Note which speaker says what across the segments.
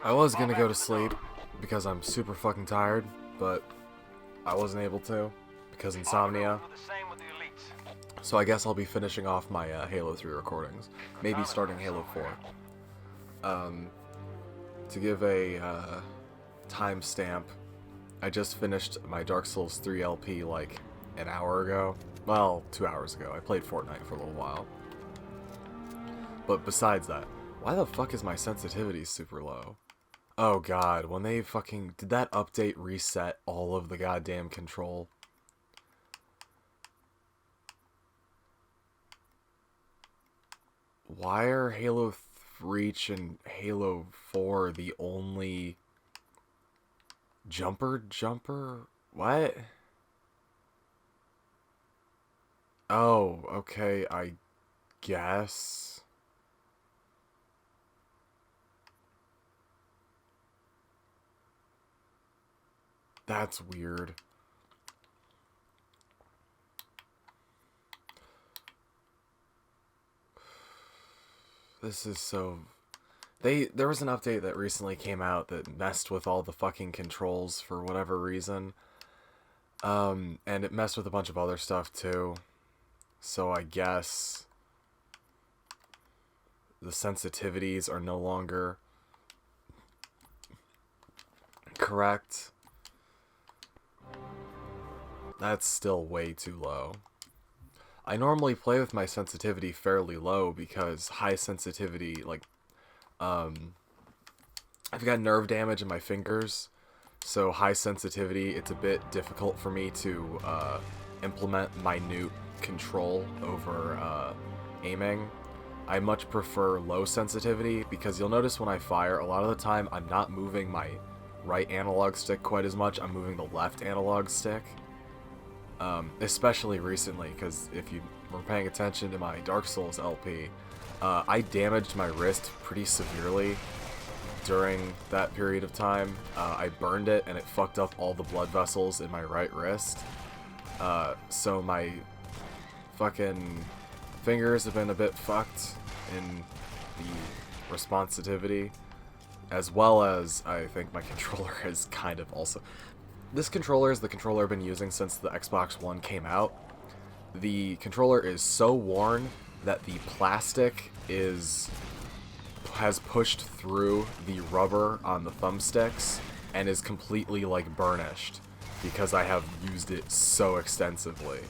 Speaker 1: I was gonna go to sleep because I'm super fucking tired, but I wasn't able to because insomnia. So I guess I'll be finishing off my Halo 3 recordings, maybe starting Halo 4. To give a timestamp, I just finished my Dark Souls 3 LP like an hour ago. Well, 2 hours ago. I played Fortnite for a little while. But besides that, why the fuck is my sensitivity super low? Oh god, when they fucking... Did that update reset all of the goddamn control? Why are Halo Reach and Halo 4 the only... Jumper? What? Oh, okay, I guess. That's weird. This is so... There was an update that recently came out that messed with all the fucking controls for whatever reason. And it messed with a bunch of other stuff too. So I guess the sensitivities are no longer correct. That's still way too low. I normally play with my sensitivity fairly low because high sensitivity, like, I've got nerve damage in my fingers, so high sensitivity, it's a bit difficult for me to implement minute control over aiming. I much prefer low sensitivity because you'll notice when I fire, a lot of the time I'm not moving my right analog stick quite as much, I'm moving the left analog stick. Especially recently, because if you were paying attention to my Dark Souls LP, I damaged my wrist pretty severely during that period of time. I burned it and it fucked up all the blood vessels in my right wrist. So my fucking fingers have been a bit fucked in the responsivity, as well as I think my controller is kind of also... This controller is the controller I've been using since the Xbox One came out. The controller is so worn that the plastic has pushed through the rubber on the thumbsticks and is completely like burnished because I have used it so extensively.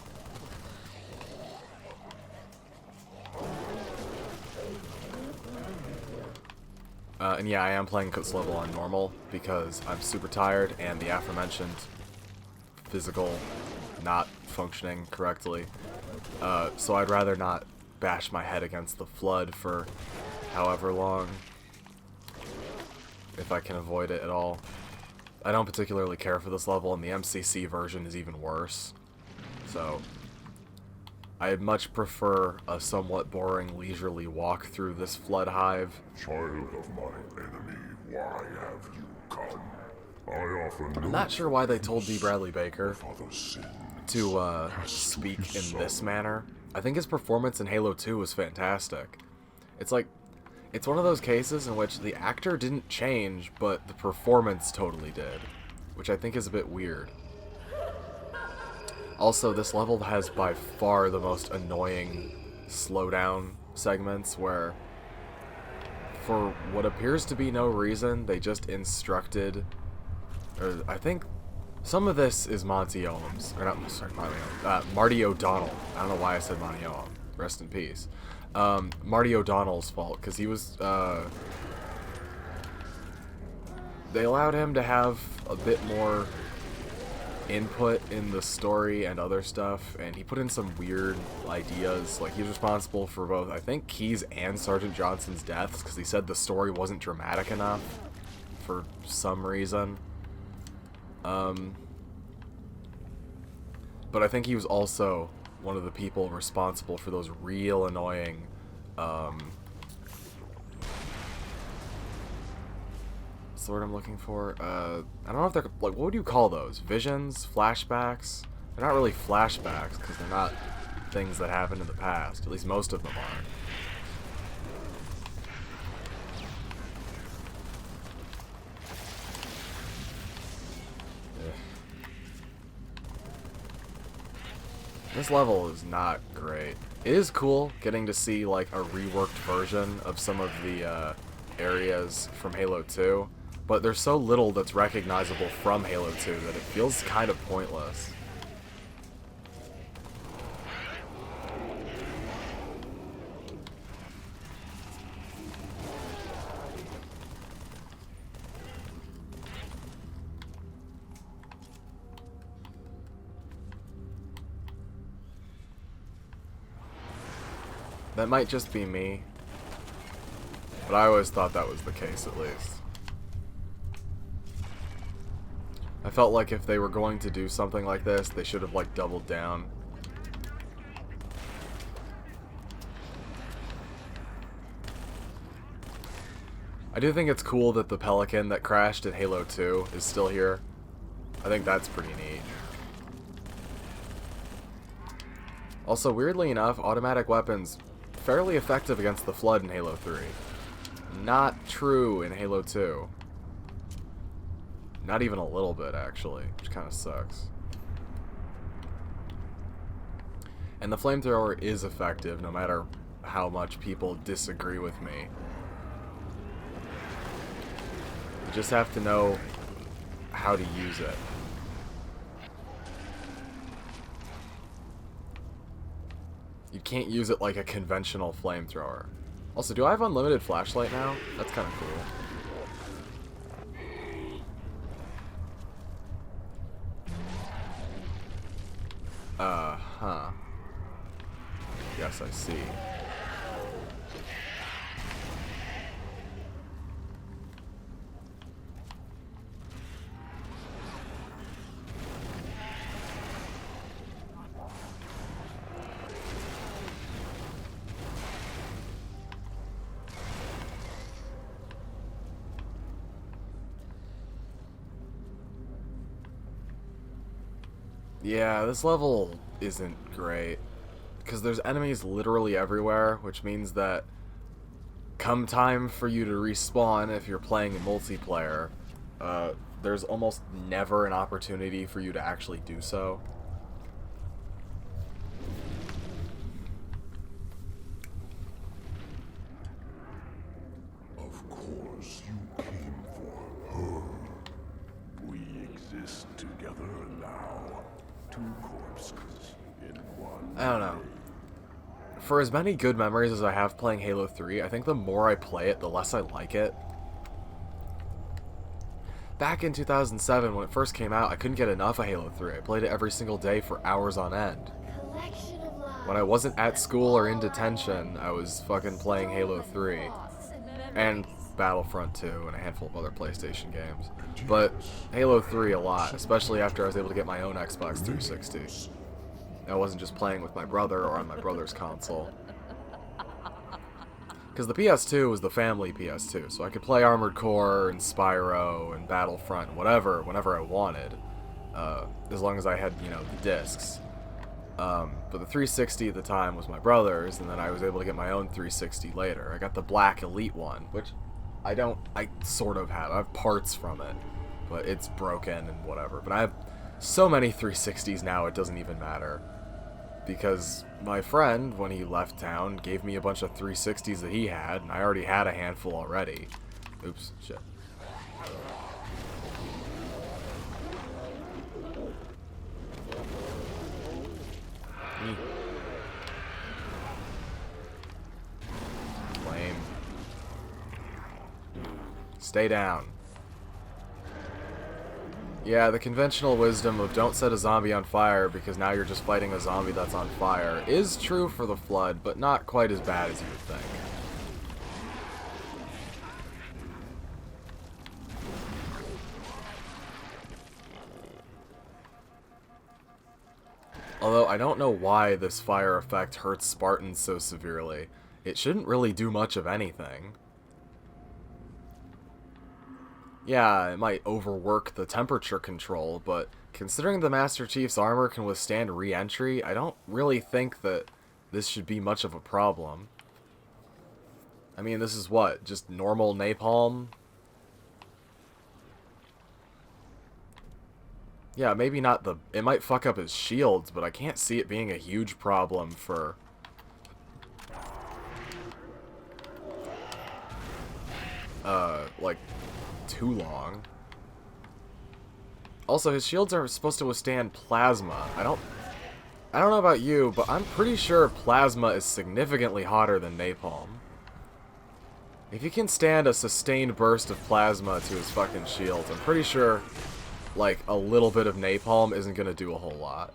Speaker 1: And yeah, I am playing this level on normal because I'm super tired and the aforementioned physical not functioning correctly. So I'd rather not bash my head against the flood for however long, if I can avoid it at all. I don't particularly care for this level, and the MCC version is even worse. So I'd much prefer a somewhat boring, leisurely walk through this flood hive.
Speaker 2: Child of my enemy, why have you come? I often
Speaker 1: I'm not sure why they told D. Bradley Baker to speak in
Speaker 2: so.
Speaker 1: this manner. I think his performance in Halo 2 was fantastic. It's like, it's one of those cases in which the actor didn't change, but the performance totally did, which I think is a bit weird. Also, this level has by far the most annoying slowdown segments where, for what appears to be no reason, they just instructed, or I think some of this is Monty Olam's, or not, sorry, Marty O'Donnell. I don't know why I said Monty Olam. Rest in peace. Marty O'Donnell's fault, because he was, they allowed him to have a bit more input in the story and other stuff, and he put in some weird ideas. Like, he's responsible for both, I think, Keyes and Sergeant Johnson's deaths, because he said the story wasn't dramatic enough for some reason. But I think he was also one of the people responsible for those real annoying, what's the word I'm looking for? I don't know if they're, like, what would you call those? Visions? Flashbacks? They're not really flashbacks, because they're not things that happened in the past. At least most of them are. This level is not great. It is cool getting to see like a reworked version of some of the areas from Halo 2, but there's so little that's recognizable from Halo 2 that it feels kind of pointless. That might just be me, but I always thought that was the case, at least. I felt like if they were going to do something like this, they should have, like, doubled down. I do think it's cool that the Pelican that crashed in Halo 2 is still here. I think that's pretty neat. Also, weirdly enough, automatic weapons fairly effective against the Flood in Halo 3. Not true in Halo 2. Not even a little bit, actually, which kind of sucks. And the flamethrower is effective, no matter how much people disagree with me. You just have to know how to use it. You can't use it like a conventional flamethrower. Also, do I have unlimited flashlight now? That's kind of cool. Huh. Yes, I see. Yeah, this level isn't great, because there's enemies literally everywhere, which means that come time for you to respawn if you're playing multiplayer, there's almost never an opportunity for you to actually do so.
Speaker 2: Of course, you came for her. We exist together now. Two corpses in one.
Speaker 1: I don't know. For as many good memories as I have playing Halo 3, I think the more I play it, the less I like it. Back in 2007, when it first came out, I couldn't get enough of Halo 3. I played it every single day for hours on end. When I wasn't at school or in detention, I was fucking playing Halo 3. And Battlefront 2 and a handful of other PlayStation games. But Halo 3 a lot, especially after I was able to get my own Xbox 360. I wasn't just playing with my brother or on my brother's console. Because the PS2 was the family PS2, so I could play Armored Core and Spyro and Battlefront, whatever, whenever I wanted. As long as I had, you know, the discs. But the 360 at the time was my brother's, and then I was able to get my own 360 later. I got the Black Elite one, which I sort of have. I have parts from it, but it's broken and whatever. But I have so many 360s now, it doesn't even matter. Because my friend, when he left town, gave me a bunch of 360s that he had, and I already had a handful already. Oops, shit. Lame. Stay down. Yeah, the conventional wisdom of don't set a zombie on fire because now you're just fighting a zombie that's on fire is true for the Flood, but not quite as bad as you would think. Although I don't know why this fire effect hurts Spartans so severely. It shouldn't really do much of anything. Yeah, it might overwork the temperature control, but considering the Master Chief's armor can withstand re-entry, I don't really think that this should be much of a problem. I mean, this is what? Just normal napalm? Yeah, maybe not the... It might fuck up his shields, but I can't see it being a huge problem for... like, too long. Also, his shields are supposed to withstand plasma. I don't know about you, but I'm pretty sure plasma is significantly hotter than napalm. If he can stand a sustained burst of plasma to his fucking shields, I'm pretty sure, like, a little bit of napalm isn't gonna do a whole lot.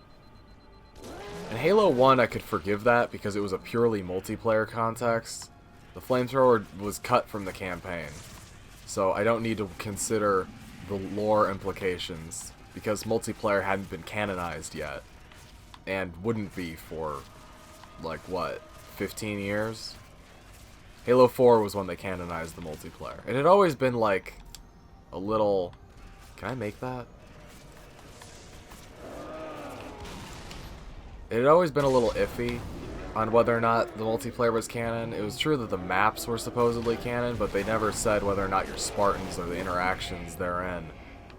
Speaker 1: In Halo 1, I could forgive that because it was a purely multiplayer context. The flamethrower was cut from the campaign, so I don't need to consider the lore implications because multiplayer hadn't been canonized yet, and wouldn't be for, like, what, 15 years? Halo 4 was when they canonized the multiplayer. It had always been, like, a little... Can I make that? It had always been a little iffy on whether or not the multiplayer was canon. It was true that the maps were supposedly canon, but they never said whether or not your Spartans or the interactions therein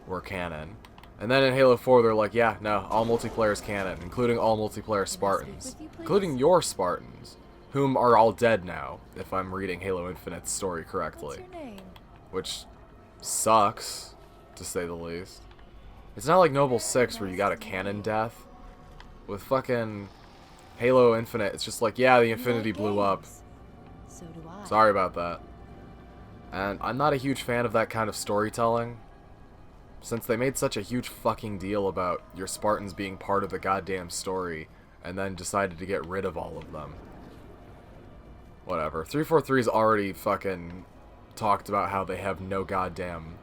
Speaker 1: were canon. And then in Halo 4, they're like, yeah, no, all multiplayer is canon, including all multiplayer Spartans. Including your Spartans, whom are all dead now, if I'm reading Halo Infinite's story correctly.
Speaker 3: What's your name?
Speaker 1: Which sucks, to say the least. It's not like Noble 6 where you got a canon death. With fucking Halo Infinite, it's just like, yeah, the Infinity blew up.
Speaker 3: So do I.
Speaker 1: Sorry about that. And I'm not a huge fan of that kind of storytelling, since they made such a huge fucking deal about your Spartans being part of the goddamn story, and then decided to get rid of all of them. Whatever. 343's already fucking talked about how they have no goddamn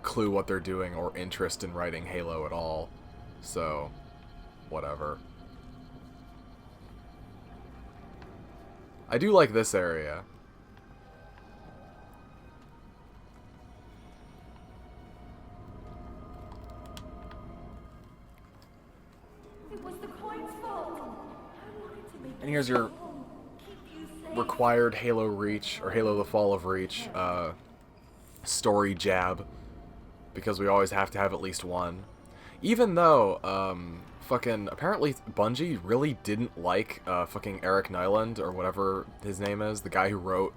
Speaker 1: clue what they're doing or interest in writing Halo at all. So, whatever. I do like this area.
Speaker 4: It was the coin's fault. I wanted to make
Speaker 1: And here's your
Speaker 4: keep you safe.
Speaker 1: required Halo Reach, or Halo the Fall of Reach, story jab. Because we always have to have at least one. Even though, fucking, apparently Bungie really didn't like, fucking Eric Nyland, or whatever his name is, the guy who wrote,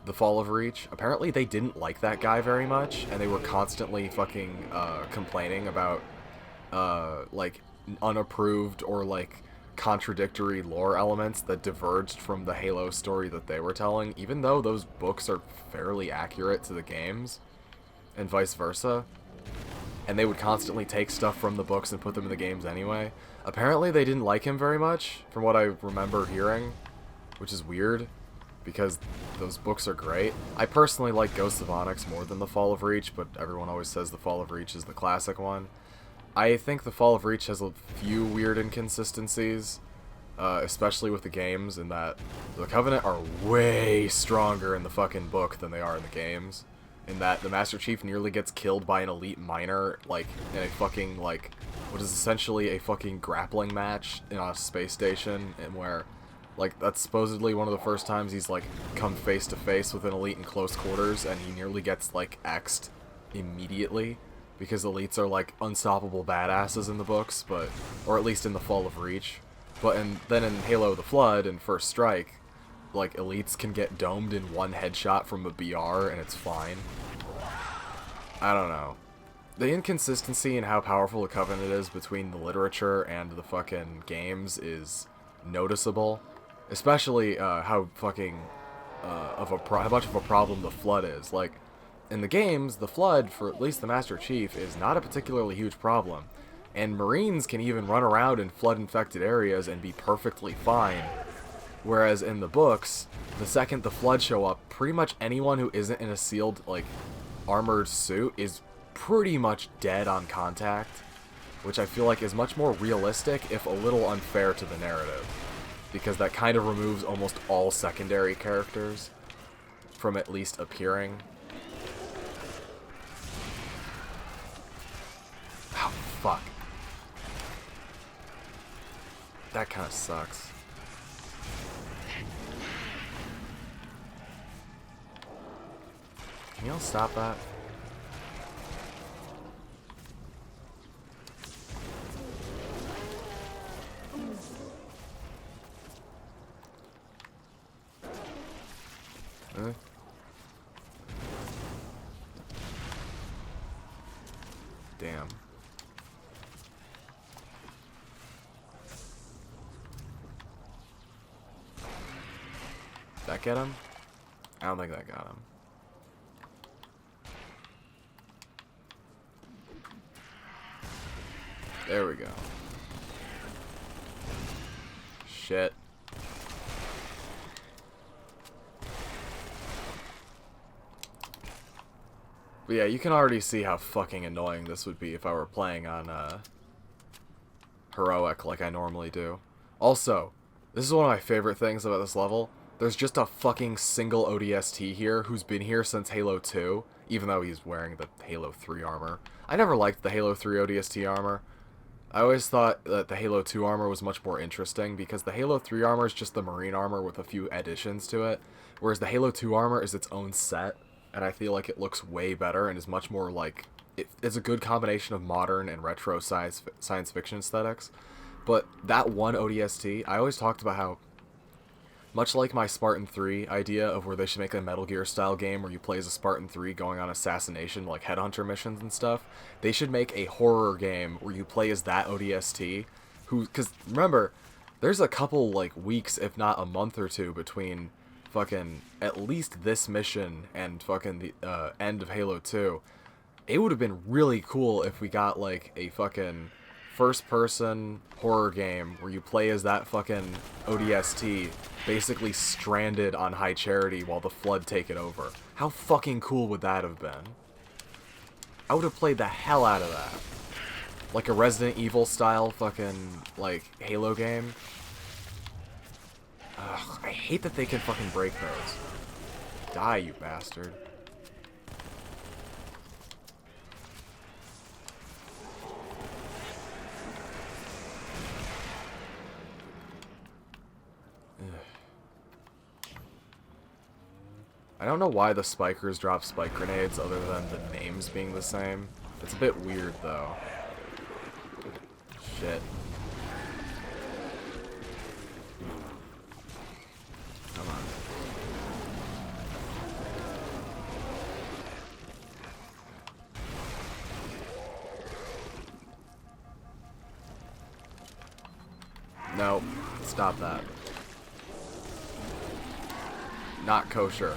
Speaker 1: The Fall of Reach. Apparently they didn't like that guy very much, and they were constantly fucking, complaining about, like, unapproved or, like, contradictory lore elements that diverged from the Halo story that they were telling, even though those books are fairly accurate to the games, and vice versa. And they would constantly take stuff from the books and put them in the games anyway. Apparently they didn't like him very much, from what I remember hearing, which is weird, because those books are great. I personally like Ghosts of Onyx more than The Fall of Reach, but everyone always says The Fall of Reach is the classic one. I think The Fall of Reach has a few weird inconsistencies, especially with the games, in that the Covenant are way stronger in the fucking book than they are in the games. In that the Master Chief nearly gets killed by an elite miner, like, in a fucking, like, what is essentially a fucking grappling match in a space station, and where, like, that's supposedly one of the first times he's, like, come face to face with an elite in close quarters, and he nearly gets, like, X'd immediately, because elites are, like, unstoppable badasses in the books, but, or at least in the Fall of Reach. But then in Halo the Flood and First Strike, like, elites can get domed in one headshot from a BR, and it's fine. I don't know. The inconsistency in how powerful the Covenant is between the literature and the fucking games is noticeable. Especially, how fucking, how much of a problem the Flood is. Like, in the games, the Flood, for at least the Master Chief, is not a particularly huge problem. And Marines can even run around in Flood-infected areas and be perfectly fine. Whereas in the books, the second the Flood show up, pretty much anyone who isn't in a sealed, like, armored suit is pretty much dead on contact, which I feel like is much more realistic, if a little unfair to the narrative, because that kind of removes almost all secondary characters from at least appearing. Oh, fuck. That kind of sucks. Can y'all stop that? Damn. That get him? I don't think that got him. There we go. Shit. But yeah, you can already see how fucking annoying this would be if I were playing on heroic like I normally do. Also, this is one of my favorite things about this level. There's just a fucking single ODST here who's been here since Halo 2, even though he's wearing the Halo 3 armor. I never liked the Halo 3 ODST armor. I always thought that the Halo 2 armor was much more interesting because the Halo 3 armor is just the Marine armor with a few additions to it, whereas the Halo 2 armor is its own set, and I feel like it looks way better and is much more like... It's a good combination of modern and retro science fiction aesthetics. But that one ODST, I always talked about how, much like my Spartan 3 idea of where they should make a Metal Gear style game where you play as a Spartan 3 going on assassination like headhunter missions and stuff, they should make a horror game where you play as that ODST, because remember, there's a couple like weeks, if not a month or two, between fucking at least this mission and fucking the end of Halo 2. It would have been really cool if we got like a fucking first-person horror game where you play as that fucking ODST, basically stranded on High Charity while the Flood take it over. How fucking cool would that have been? I would have played the hell out of that. Like a Resident Evil style fucking, like, Halo game. Ugh, I hate that they can fucking break those. Die, you bastard. I don't know why the spikers drop spike grenades other than the names being the same. It's a bit weird though. Shit. Come on. No, stop that. Not kosher.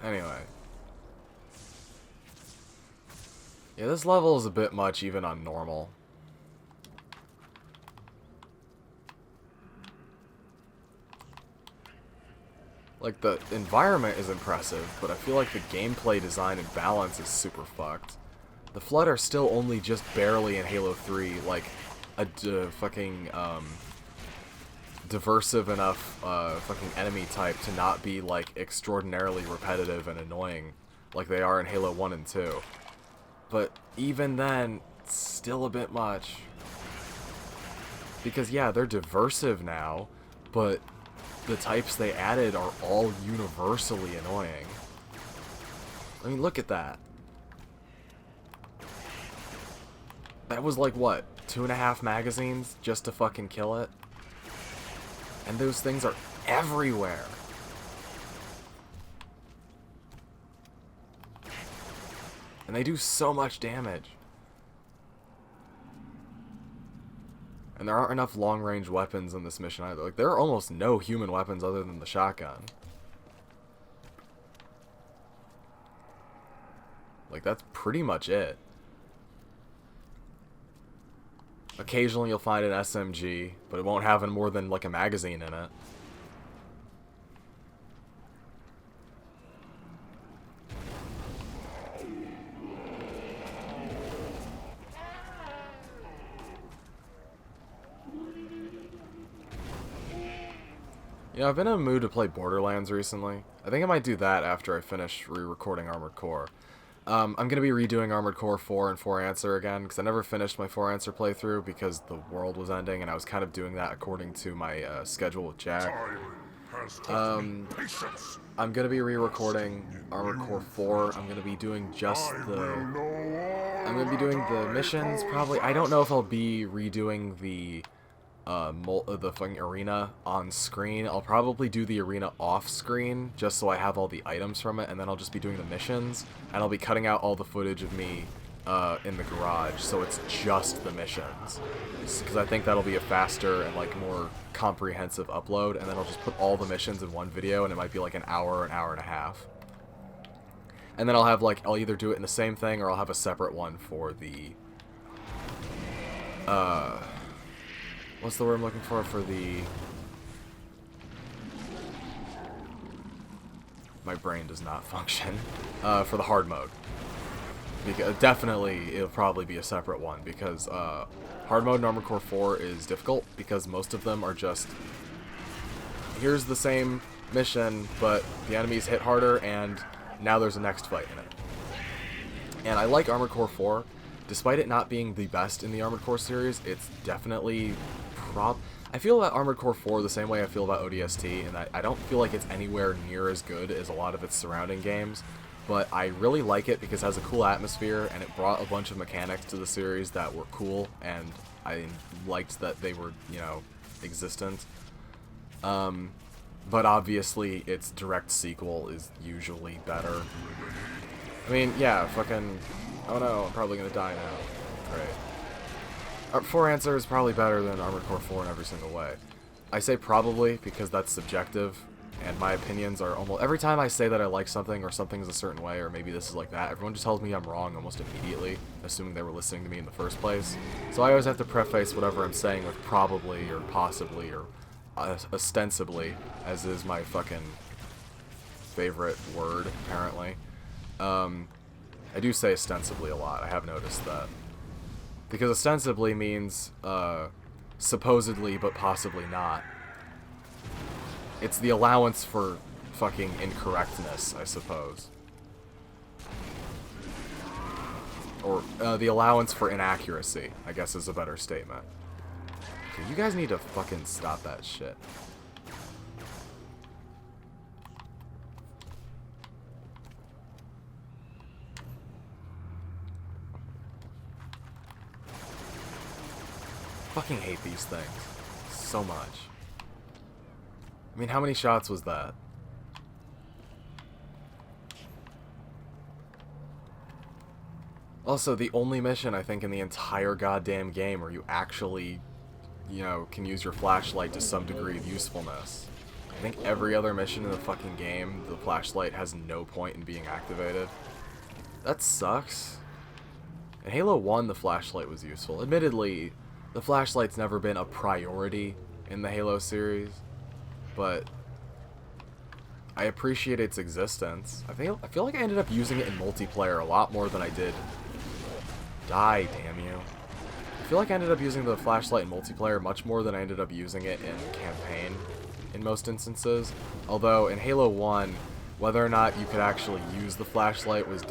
Speaker 1: Anyway. Yeah, this level is a bit much even on normal. Like, the environment is impressive, but I feel like the gameplay design and balance is super fucked. The Flood are still only just barely in Halo 3, like, a fucking, diversive enough, fucking enemy type to not be, like, extraordinarily repetitive and annoying, like they are in Halo 1 and 2. But even then, it's still a bit much. Because, yeah, they're diversive now, but the types they added are all universally annoying. I mean, look at that. That was like, what, 2.5 magazines just to fucking kill it? And those things are everywhere. And they do so much damage. And there aren't enough long-range weapons in this mission either. Like, there are almost no human weapons other than the shotgun. Like, that's pretty much it. Occasionally you'll find an SMG, but it won't have more than, like, a magazine in it. You know, I've been in a mood to play Borderlands recently. I think I might do that after I finish re-recording Armored Core. I'm going to be redoing Armored Core 4 and 4 Answer again, because I never finished my 4 Answer playthrough because the world was ending, and I was kind of doing that according to my schedule with Jack.
Speaker 2: has taught me patience.
Speaker 1: I'm gonna be re-recording Armored Core 4. I'm gonna be doing just
Speaker 2: I
Speaker 1: the...
Speaker 2: will know
Speaker 1: I'm gonna be doing the
Speaker 2: all
Speaker 1: missions,
Speaker 2: I
Speaker 1: probably. I don't know if I'll be redoing the fucking arena on screen. I'll probably do the arena off screen, just so I have all the items from it, and then I'll just be doing the missions, and I'll be cutting out all the footage of me in the garage, so it's just the missions. Because I think that'll be a faster and, like, more comprehensive upload, and then I'll just put all the missions in one video, and it might be like an hour and a half. And then I'll have, like, I'll either do it in the same thing, or I'll have a separate one for the, what's the word I'm looking for the... My brain does not function. For the hard mode. Because definitely, it'll probably be a separate one, because, hard mode in Armored Core 4 is difficult, because most of them are just... Here's the same mission, but the enemies hit harder, and now there's a next fight in it. And I like Armored Core 4. Despite it not being the best in the Armored Core series, it's definitely I feel about Armored Core 4 the same way I feel about ODST, and I don't feel like it's anywhere near as good as a lot of its surrounding games, but I really like it because it has a cool atmosphere, and it brought a bunch of mechanics to the series that were cool, and I liked that they were, you know, existent. But obviously, its direct sequel is usually better. I mean, yeah, fucking... Oh no, I'm probably gonna die now. Great. 4 Answer is probably better than Armored Core 4 in every single way. I say probably because that's subjective, and my opinions are almost... Every time I say that I like something, or something's a certain way, or maybe this is like that, everyone just tells me I'm wrong almost immediately, assuming they were listening to me in the first place. So I always have to preface whatever I'm saying with probably, or possibly, or ostensibly, as is my fucking favorite word, apparently. I do say ostensibly a lot, I have noticed that. Because ostensibly means, supposedly but possibly not. It's the allowance for fucking incorrectness, I suppose. Or, the allowance for inaccuracy, I guess is a better statement. Okay, you guys need to fucking stop that shit. Fucking hate these things so much. I mean, how many shots was that? Also, the only mission, I think, in the entire goddamn game where you actually, you know, can use your flashlight to some degree of usefulness. I think every other mission in the fucking game, the flashlight has no point in being activated. That sucks. In Halo 1, the flashlight was useful. Admittedly, the flashlight's never been a priority in the Halo series, but I appreciate its existence. I feel like I ended up using it in multiplayer a lot more than I did. Die, damn you. I feel like I ended up using the flashlight in multiplayer much more than I ended up using it in campaign in most instances. Although in Halo 1, whether or not you could actually use the flashlight was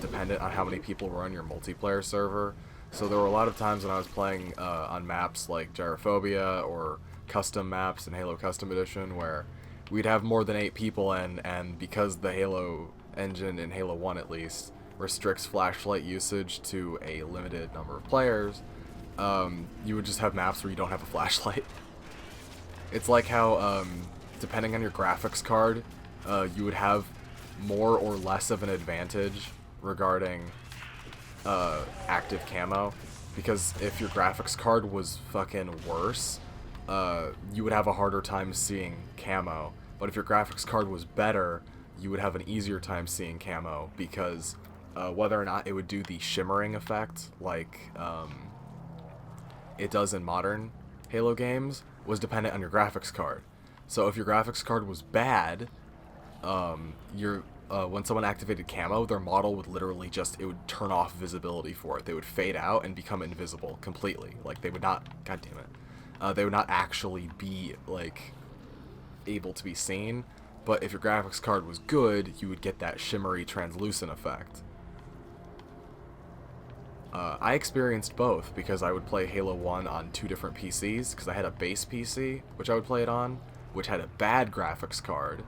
Speaker 1: dependent on how many people were on your multiplayer server. So there were a lot of times when I was playing on maps like Gyrophobia or custom maps in Halo Custom Edition where we'd have more than 8 people in, and because the Halo engine, in Halo 1 at least, restricts flashlight usage to a limited number of players, you would just have maps where you don't have a flashlight. It's like how, depending on your graphics card, you would have more or less of an advantage regarding active camo, because if your graphics card was fucking worse, you would have a harder time seeing camo, but if your graphics card was better, you would have an easier time seeing camo, because whether or not it would do the shimmering effect like it does in modern Halo games was dependent on your graphics card. So if your graphics card was bad, when someone activated camo, their model would literally just, it would turn off visibility for it. They would fade out and become invisible completely. Like, they would not, god damn it, they would not actually be, like, able to be seen. But if your graphics card was good, you would get that shimmery, translucent effect. I experienced both because I would play Halo 1 on 2 different PCs, because I had a base PC, which I would play it on, which had a bad graphics card,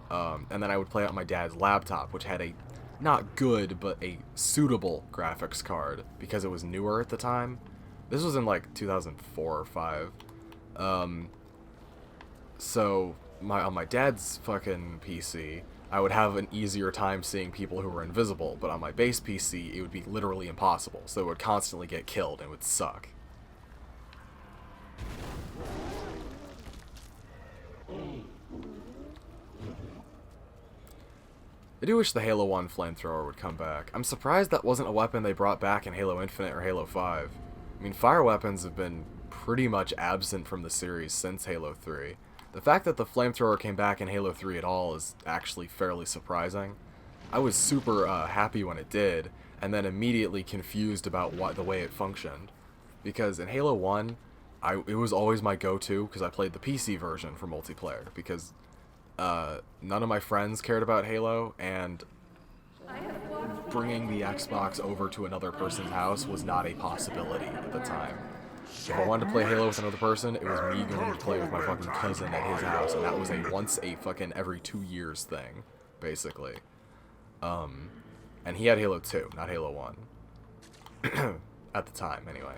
Speaker 1: and then I would play it on my dad's laptop, which had a not good, but a suitable graphics card, because it was newer at the time. This was in, like, 2004 or 5. So, on my dad's fucking PC, I would have an easier time seeing people who were invisible, but on my base PC, it would be literally impossible, so it would constantly get killed and it would suck. I do wish the Halo 1 flamethrower would come back. I'm surprised that wasn't a weapon they brought back in Halo Infinite or Halo 5. I mean, fire weapons have been pretty much absent from the series since Halo 3. The fact that the flamethrower came back in Halo 3 at all is actually fairly surprising. I was super happy when it did, and then immediately confused about the way it functioned. Because in Halo 1, it was always my go-to, because I played the PC version for multiplayer, because none of my friends cared about Halo, and bringing the Xbox over to another person's house was not a possibility at the time. If I wanted to play Halo with another person, it was me going to play with my fucking cousin at his house, and that was a fucking every 2 years thing, basically. And he had Halo 2, not Halo 1. At the time, anyway.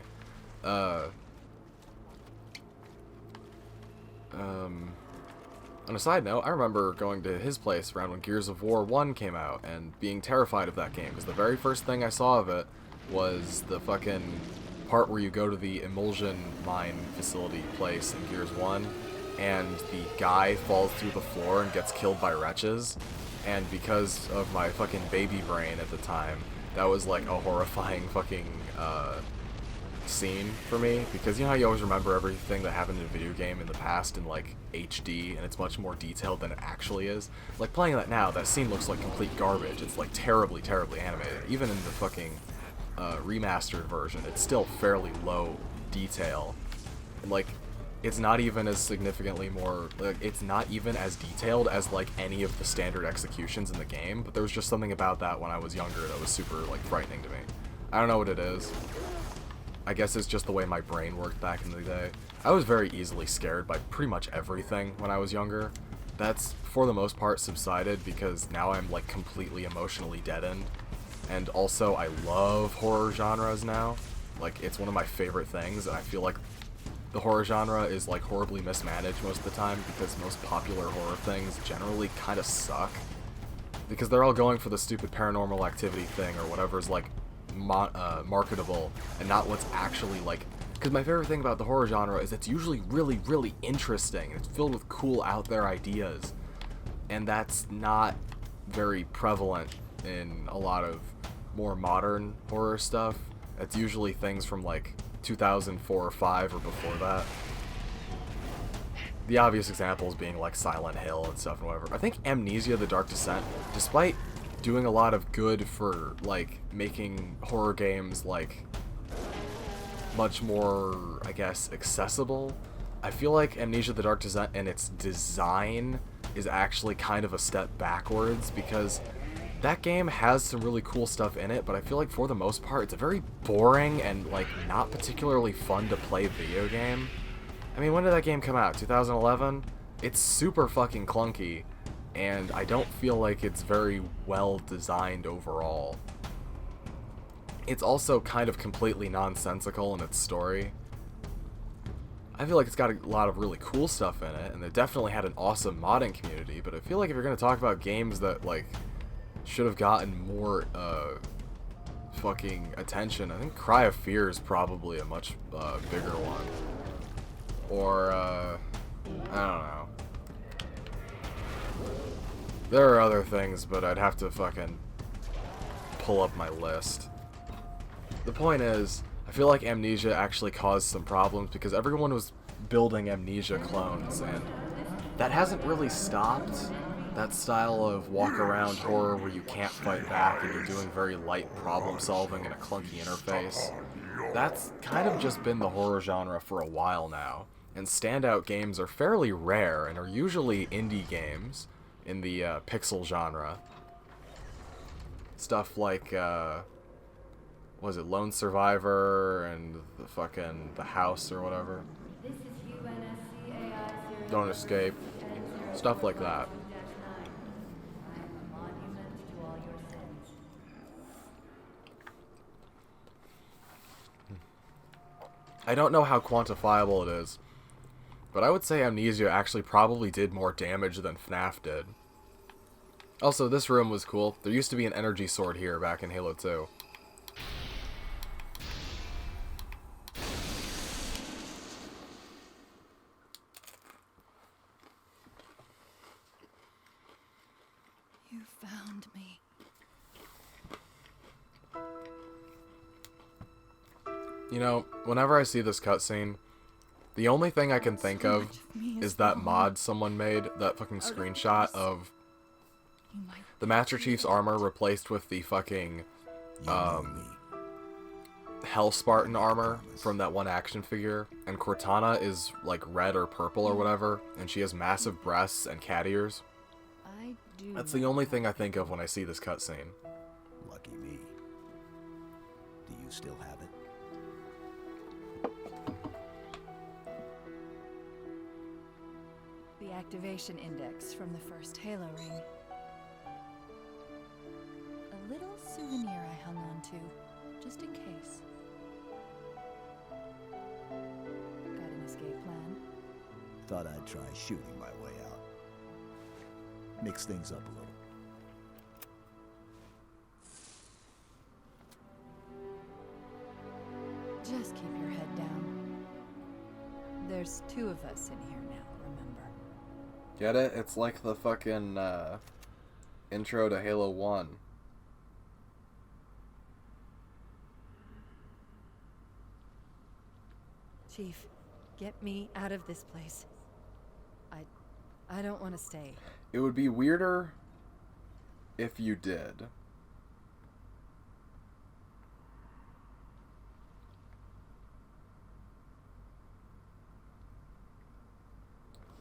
Speaker 1: On a side note, I remember going to his place around when Gears of War 1 came out, and being terrified of that game, because the very first thing I saw of it was the fucking part where you go to the emulsion mine facility place in Gears 1, and the guy falls through the floor and gets killed by wretches, and because of my fucking baby brain at the time, that was like a horrifying fucking scene for me, because you know how you always remember everything that happened in a video game in the past in like HD, and it's much more detailed than it actually is. Like playing that now, that scene looks like complete garbage. It's like terribly, terribly animated. Even in the fucking remastered version, it's still fairly low detail. And like, it's not even as significantly more, like, it's not even as detailed as like any of the standard executions in the game, but there was just something about that when I was younger that was super like frightening to me. I don't know what it is. I guess it's just the way my brain worked back in the day. I was very easily scared by pretty much everything when I was younger. That's, for the most part, subsided because now I'm, like, completely emotionally deadened. And also, I love horror genres now. Like, it's one of my favorite things, and I feel like the horror genre is, like, horribly mismanaged most of the time because most popular horror things generally kind of suck. Because they're all going for the stupid Paranormal Activity thing or whatever's, like, marketable, and not what's actually like, because my favorite thing about the horror genre is it's usually really, really interesting. It's filled with cool out there ideas, and that's not very prevalent in a lot of more modern horror stuff. It's usually things from like 2004 or 5 or before that. The obvious examples being like Silent Hill and stuff and whatever. I think Amnesia: The Dark Descent, despite doing a lot of good for, like, making horror games, like, much more, I guess, accessible, I feel like Amnesia: The Dark Descent and its design is actually kind of a step backwards, because that game has some really cool stuff in it, but I feel like for the most part, it's a very boring and, like, not particularly fun to play video game. I mean, when did that game come out? 2011? It's super fucking clunky, and I don't feel like it's very well designed overall. It's also kind of completely nonsensical in its story. I feel like it's got a lot of really cool stuff in it, and it definitely had an awesome modding community, but I feel like if you're going to talk about games that, like, should have gotten more, fucking attention, I think Cry of Fear is probably a much, bigger one. Or, I don't know. There are other things, but I'd have to fucking pull up my list. The point is, I feel like Amnesia actually caused some problems because everyone was building Amnesia clones, and that hasn't really stopped. That style of walk-around horror where you can't fight back and you're doing very light problem-solving in a clunky interface. That's kind of just been the horror genre for a while now, and standout games are fairly rare and are usually indie games in the pixel genre. Stuff like, was it Lone Survivor and the fucking The House or whatever? Don't Escape. Stuff like that. I don't know how quantifiable it is, but I would say Amnesia actually probably did more damage than FNAF did. Also, this room was cool. There used to be an energy sword here back in Halo 2.
Speaker 3: You found me.
Speaker 1: You know, whenever I see this cutscene, the only thing I can think of is that mod someone made, that fucking screenshot of the Master Chief's armor replaced with the fucking Hell Spartan armor from that one action figure, and Cortana is like red or purple or whatever, and she has massive breasts and cat ears. That's the only thing I think of when I see this cutscene.
Speaker 5: Lucky me. Do you still have it?
Speaker 3: The activation index from the first Halo ring. A little souvenir I hung on to, just in case. Got an escape plan?
Speaker 5: Thought I'd try shooting my way out. Mix things up a little.
Speaker 3: Just keep your head down. There's 2 of us in here now, remember?
Speaker 1: Get it? It's like the fucking intro to Halo 1.
Speaker 3: Chief, get me out of this place. I don't want to stay.
Speaker 1: It would be weirder if you did.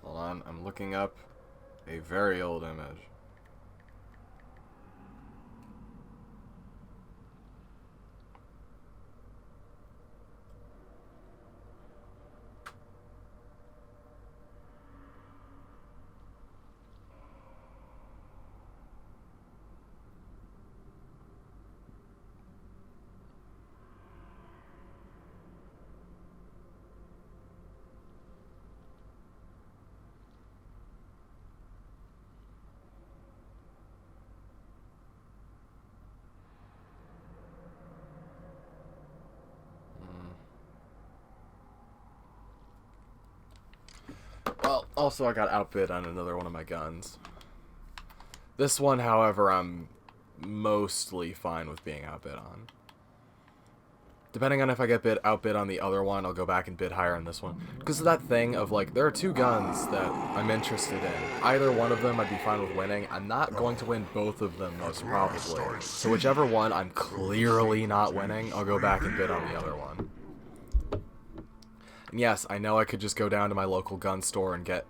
Speaker 1: Hold on, I'm looking up a very old image. Well, also I got outbid on another one of my guns. This one, however, I'm mostly fine with being outbid on. Depending on if I get outbid on the other one, I'll go back and bid higher on this one. Because of that thing of, like, there are 2 guns that I'm interested in. Either one of them I'd be fine with winning. I'm not going to win both of them, most probably. So whichever one I'm clearly not winning, I'll go back and bid on the other one. And yes, I know I could just go down to my local gun store and get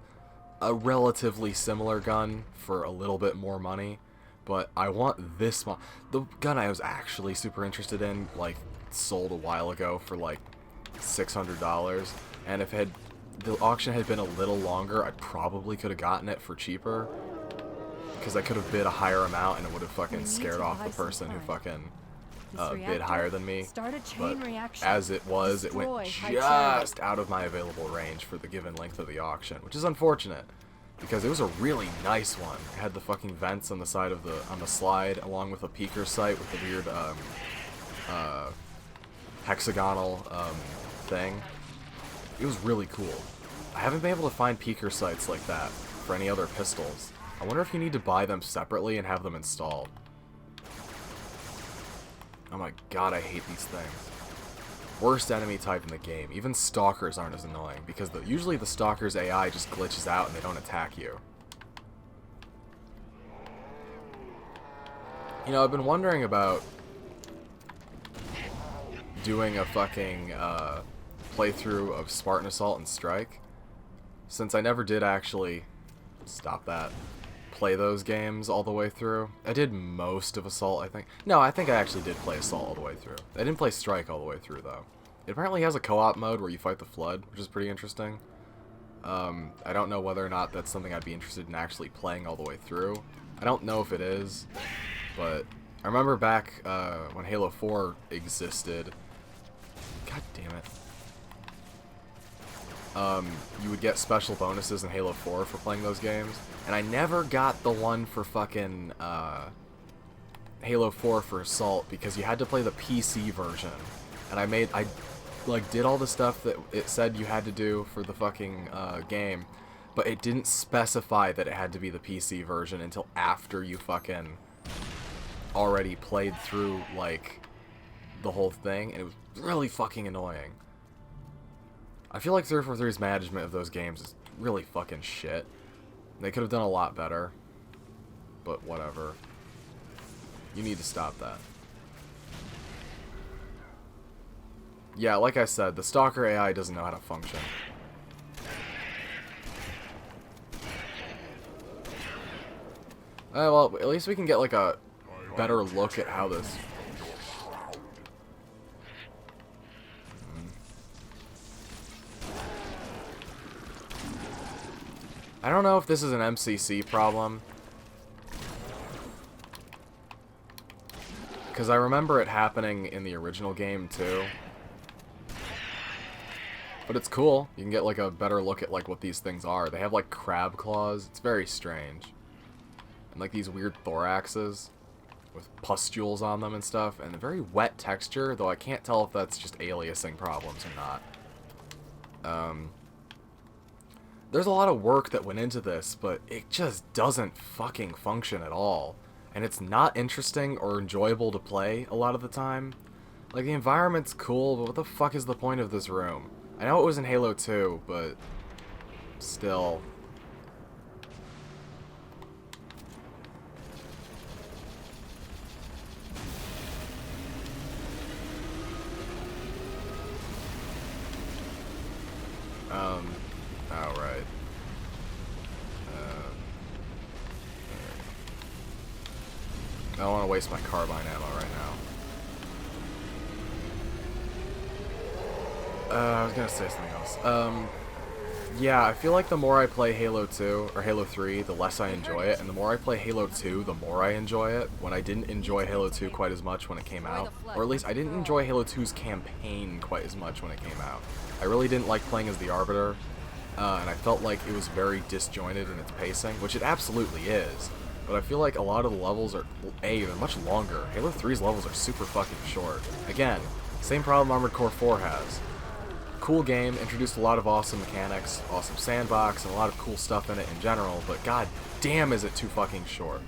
Speaker 1: a relatively similar gun for a little bit more money. But I want this one. The gun I was actually super interested in, like, sold a while ago for like $600, and if the auction had been a little longer, I probably could have gotten it for cheaper, because I could have bid a higher amount and it would have fucking scared off the person who fucking bid higher than me. But as it was, it went just out of my available range for the given length of the auction, which is unfortunate, because it was a really nice one. It had the fucking vents on the side of on the slide, along with a peeker sight with the weird hexagonal thing. It was really cool. I haven't been able to find peeker sights like that for any other pistols. I wonder if you need to buy them separately and have them installed. Oh my god, I hate these things. Worst enemy type in the game. Even stalkers aren't as annoying, because usually the stalker's AI just glitches out and they don't attack you. You know, I've been wondering about doing a fucking playthrough of Spartan Assault and Strike, since I never did actually play those games all the way through. I did most of Assault, I think. No, I think I actually did play Assault all the way through. I didn't play Strike all the way through, though. It apparently has a co-op mode where you fight the Flood, which is pretty interesting. I don't know whether or not that's something I'd be interested in actually playing all the way through. I don't know if it is, but I remember back when Halo 4 existed. God damn it. You would get special bonuses in Halo 4 for playing those games, and I never got the one for fucking Halo 4 for Assault because you had to play the PC version, and I like did all the stuff that it said you had to do for the fucking game, but it didn't specify that it had to be the PC version until after you fucking already played through like the whole thing, and it was really fucking annoying. I feel like 343's management of those games is really fucking shit. They could have done a lot better, but whatever. You need to stop that. Yeah, like I said, the Stalker AI doesn't know how to function. Well, at least we can get like a better look at how this... I don't know if this is an MCC problem, because I remember it happening in the original game too. But it's cool. You can get like a better look at like what these things are. They have like crab claws. It's very strange. And like these weird thoraxes with pustules on them and stuff, and a very wet texture, though I can't tell if that's just aliasing problems or not. There's a lot of work that went into this, but it just doesn't fucking function at all. And it's not interesting or enjoyable to play a lot of the time. Like, the environment's cool, but what the fuck is the point of this room? I know it was in Halo 2, but still. Oh, right. I don't want to waste my carbine ammo right now. I was gonna say something else. Yeah, I feel like the more I play Halo 2, or Halo 3, the less I enjoy it, and the more I play Halo 2, the more I enjoy it, when I didn't enjoy Halo 2 quite as much when it came out. Or at least, I didn't enjoy Halo 2's campaign quite as much when it came out. I really didn't like playing as the Arbiter, and I felt like it was very disjointed in its pacing, which it absolutely is. But I feel like a lot of the levels are, they're much longer. Halo 3's levels are super fucking short. Again, same problem Armored Core 4 has. Cool game, introduced a lot of awesome mechanics, awesome sandbox, and a lot of cool stuff in it in general, but god damn is it too fucking short.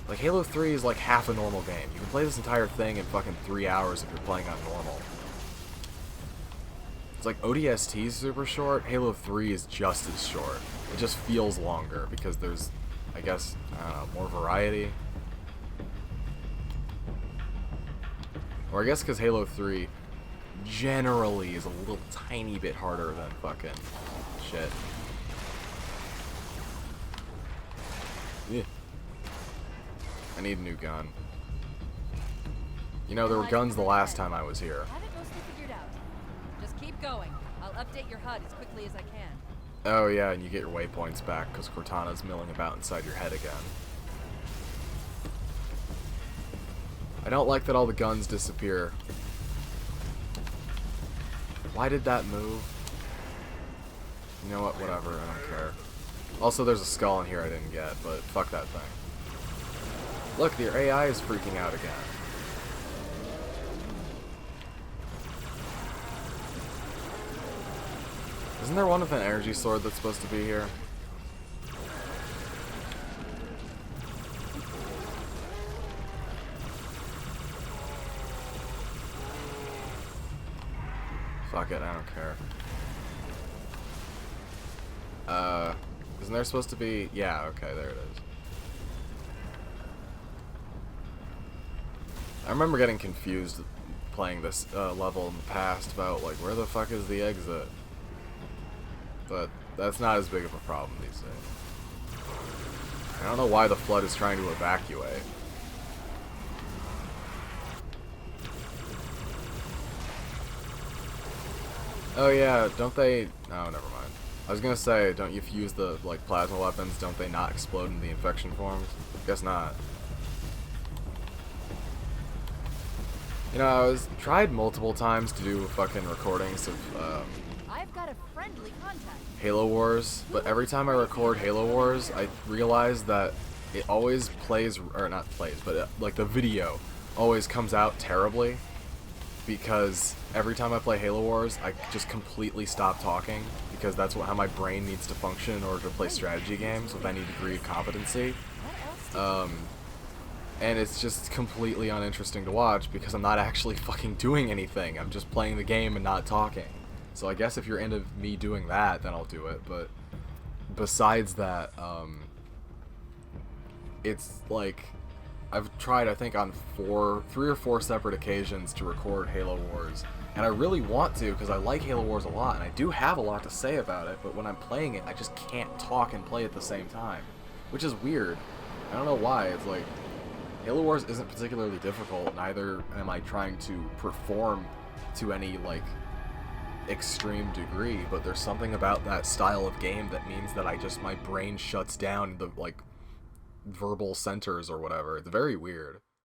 Speaker 1: Like, Halo 3 is like half a normal game. You can play this entire thing in fucking 3 hours if you're playing on normal. It's like ODST is super short, Halo 3 is just as short. It just feels longer because there's, I guess, I don't know, more variety. Or I guess because Halo 3 generally is a little tiny bit harder than fucking shit. Yeah. I need a new gun. You know, there were guns the last time I was here.
Speaker 3: Have it mostly figured out. Just keep going. I'll update your HUD as quickly as I can.
Speaker 1: Oh yeah, and you get your waypoints back because Cortana's milling about inside your head again. I don't like that all the guns disappear. Why did that move? You know what, whatever, I don't care. Also, there's a skull in here I didn't get, but fuck that thing. Look, your AI is freaking out again. Isn't there one with an energy sword that's supposed to be here? Fuck it, I don't care. Isn't there supposed to be... Yeah, okay, there it is. I remember getting confused playing this level in the past about, like, where the fuck is the exit? But that's not as big of a problem these days. I don't know why the Flood is trying to evacuate. Oh yeah, don't they... No, never mind. I was gonna say, don't you, if you use the, like, plasma weapons, don't they not explode in the infection forms? Guess not. You know, I was tried multiple times to do fucking recordings of,
Speaker 3: I've got a friendly contact.
Speaker 1: Halo Wars, but every time I record Halo Wars, I realize that it always plays, or not plays, but like the video always comes out terribly, because every time I play Halo Wars, I just completely stop talking, because that's how my brain needs to function in order to play strategy games with any degree of competency. And it's just completely uninteresting to watch, because I'm not actually fucking doing anything. I'm just playing the game and not talking. So I guess if you're into me doing that, then I'll do it, but besides that, it's like, I've tried, I think, on 3 or 4 separate occasions to record Halo Wars, and I really want to, because I like Halo Wars a lot, and I do have a lot to say about it, but when I'm playing it, I just can't talk and play at the same time, which is weird. I don't know why. It's like, Halo Wars isn't particularly difficult, neither am I trying to perform to any, like, extreme degree, but there's something about that style of game that means that my brain shuts down the, like, verbal centers or whatever. It's very weird.